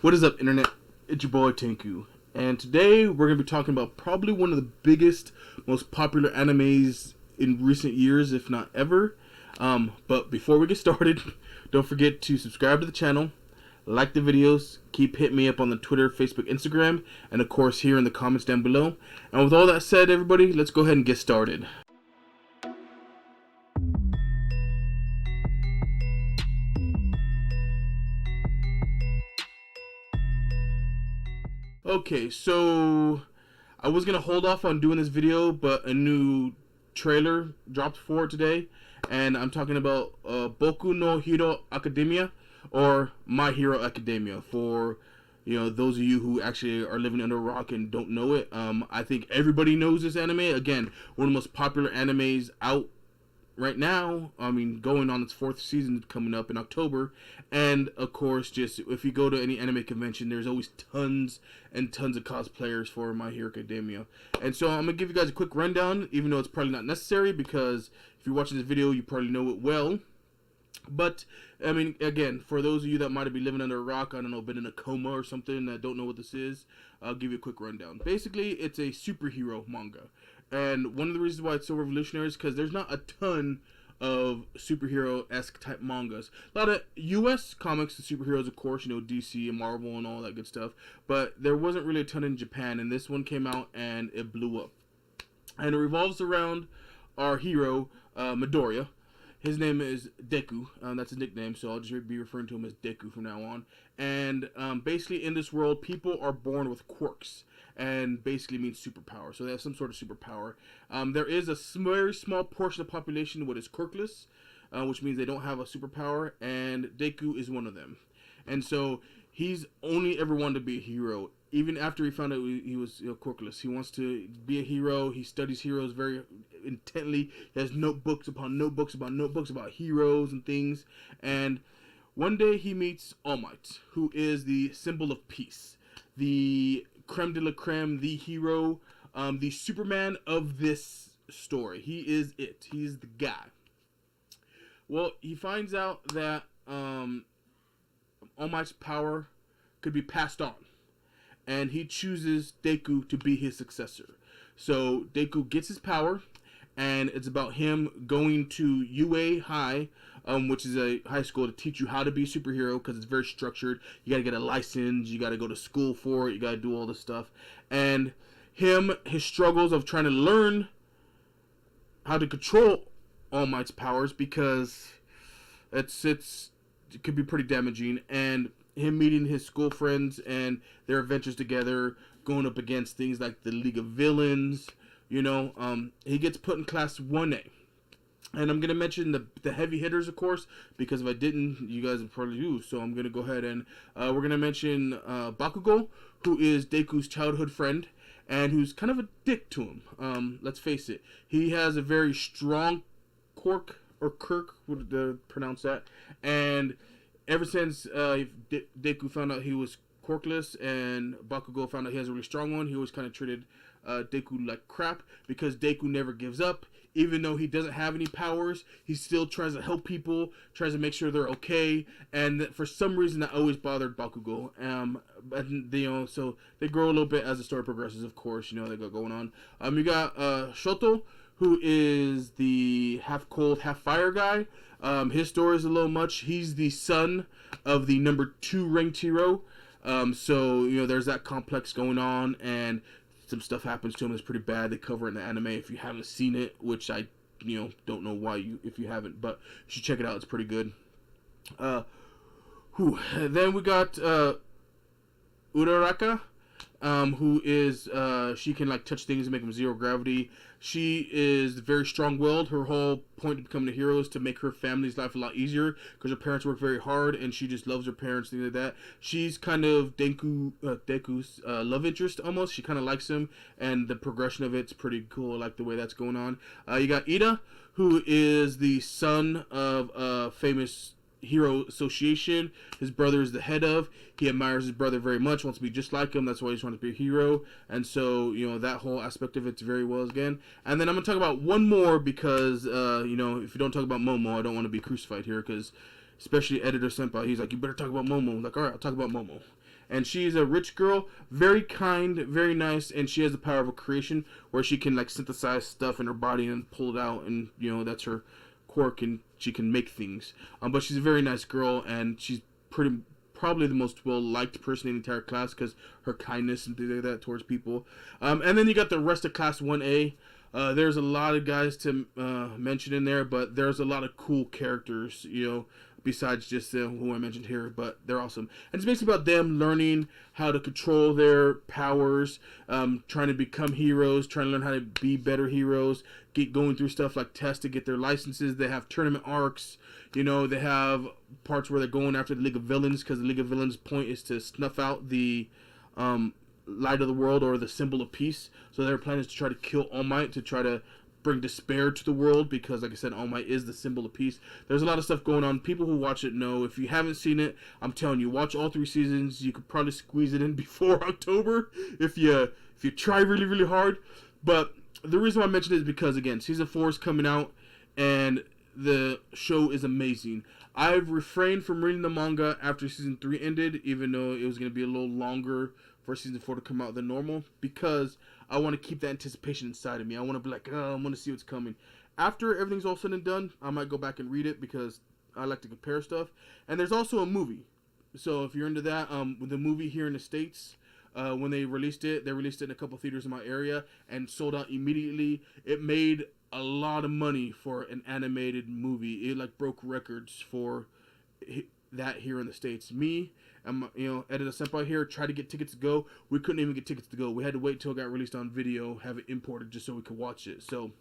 What is up, Internet? It's your boy Tanku, and today we're going to be talking about probably one of the biggest, most popular animes in recent years, if not ever. But before we get started, don't forget to subscribe to the channel, like the videos, keep hitting me up on the Twitter, Facebook, Instagram, and of course here in the comments down below. And with all that said, everybody, let's go ahead and get started. Okay, so I was gonna hold off on doing this video, but a new trailer dropped for it today, and I'm talking about Boku no Hiro Akademia, or My Hero Academia. For those of you who actually are living under a rock and don't know it, I think everybody knows this anime. Again, one of the most popular animes out right now. I mean, going on its fourth season coming up in October. And of course, just if you go to any anime convention, there's always tons and tons of cosplayers for My Hero Academia. And so I'm gonna give you guys a quick rundown, even though it's probably not necessary, because if you're watching this video you probably know it well. But I mean, again, for those of you that might be living under a rock, I don't know, been in a coma or something, that don't know what this is, I'll give you a quick rundown. Basically, it's a superhero manga. And one of the reasons why it's so revolutionary is because there's not a ton of superhero-esque type mangas. A lot of U.S. comics and superheroes, of course, DC and Marvel and all that good stuff. But there wasn't really a ton in Japan, and this one came out and it blew up. And it revolves around our hero, Midoriya. His name is Deku. That's his nickname, so I'll just be referring to him as Deku from now on. And basically, in this world, people are born with quirks, and basically means superpower. So they have some sort of superpower. There is a very small portion of the population what is quirkless, which means they don't have a superpower, and Deku is one of them. And so he's only ever wanted to be a hero. Even after he found out he was quirkless, he wants to be a hero. He studies heroes very intently. He has notebooks upon notebooks about heroes and things. And one day he meets All Might, who is the symbol of peace, the creme de la creme, the hero, the Superman of this story. He is it. He's the guy. Well, he finds out that All Might's power could be passed on, and he chooses Deku to be his successor. So Deku gets his power, and it's about him going to UA High, which is a high school to teach you how to be a superhero, because it's very structured. You got to get a license, you got to go to school for it, you got to do all this stuff. And his struggles of trying to learn how to control All Might's powers, because it could be pretty damaging, and him meeting his school friends and their adventures together, going up against things like the League of Villains. He gets put in class 1A. And I'm going to mention the heavy hitters, of course, because if I didn't, you guys would probably do. So I'm going to go ahead and we're going to mention Bakugo, who is Deku's childhood friend and who's kind of a dick to him. Let's face it. He has a very strong quirk, or kirk, would pronounce that. And ever since Deku found out he was quirkless and Bakugo found out he has a really strong one, he always kind of treated Deku like crap, because Deku never gives up. Even though he doesn't have any powers, he still tries to help people, tries to make sure they're okay, and for some reason that always bothered Bakugo. So they grow a little bit as the story progresses, of course, they got going on. You got Shoto, who is the half cold, half fire guy. His story is a little much. He's the son of the number 2 ranked hero. So there's that complex going on, and some stuff happens to him that's pretty bad. They cover it in the anime if you haven't seen it, which I don't know why if you haven't, but you should check it out. It's pretty good. Then we got Uraraka, who is she can touch things and make them zero gravity. She is very strong-willed. Her whole point of becoming a hero is to make her family's life a lot easier, because her parents work very hard and she just loves her parents, things like that. She's kind of Deku's love interest almost. She kind of likes him, and the progression of it's pretty cool. I like the way that's going on. You got Ida, who is the son of a famous hero association his brother is the head of. He admires his brother very much, wants to be just like him. That's why he's trying to be a hero. And so, that whole aspect of it's very well again. And then I'm going to talk about one more because, if you don't talk about Momo, I don't want to be crucified here, because especially Editor Senpai, he's like, you better talk about Momo. I'm like, all right, I'll talk about Momo. and she's a rich girl, very kind, very nice, and she has the power of a creation where she can like synthesize stuff in her body and pull it out, and that's her quirk, and she can make things. But she's a very nice girl, and she's probably the most well liked person in the entire class because her kindness and things like that towards people. And then you got the rest of Class 1A. There's a lot of guys to mention in there, but there's a lot of cool characters, besides just who I mentioned here, but they're awesome. And it's basically about them learning how to control their powers, trying to become heroes, trying to learn how to be better heroes, going through stuff like tests to get their licenses. They have tournament arcs, they have parts where they're going after the League of Villains, because the League of Villains' point is to snuff out the light of the world, or the symbol of peace. So their plan is to try to kill All Might, to try to bring despair to the world, because like I said, All Might is the symbol of peace. There's a lot of stuff going on. People who watch it know. If you haven't seen it, I'm telling you, watch all 3 seasons. You could probably squeeze it in before October if you try really, really hard. But the reason why I mentioned it is because, again, season 4 is coming out, and the show is amazing. I've refrained from reading the manga after season 3 ended, even though it was going to be a little longer for season 4 to come out than normal, because I want to keep that anticipation inside of me. I want to be like, I want to see what's coming. After everything's all said and done, I might go back and read it, because I like to compare stuff. And there's also a movie. So if you're into that, the movie here in the States, when they released it in a couple theaters in my area and sold out immediately. It made a lot of money for an animated movie. It like broke records for that here in the States. Me and my, Editor Senpai here tried to get tickets to go. We couldn't even get tickets to go. We had to wait till it got released on video, have it imported just so we could watch it. So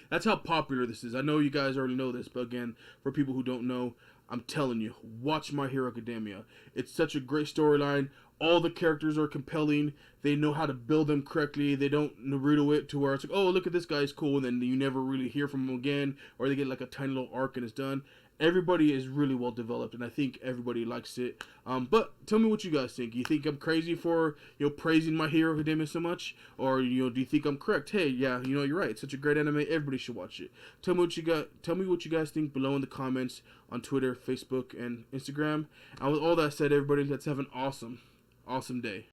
that's how popular this is. I know you guys already know this, but again, for people who don't know, I'm telling you, watch My Hero Academia. It's such a great storyline. All the characters are compelling. They know how to build them correctly. They don't Naruto it to where it's like, oh, look at this guy's cool, and then you never really hear from him again, or they get like a tiny little arc and it's done. Everybody is really well developed, and I think everybody likes it. But tell me what you guys think. You think I'm crazy for praising My Hero Academia so much, or do you think I'm correct? Hey, yeah, you're right. It's such a great anime. Everybody should watch it. Tell me what you got. Tell me what you guys think below in the comments on Twitter, Facebook, and Instagram. And with all that said, everybody, let's have an awesome day.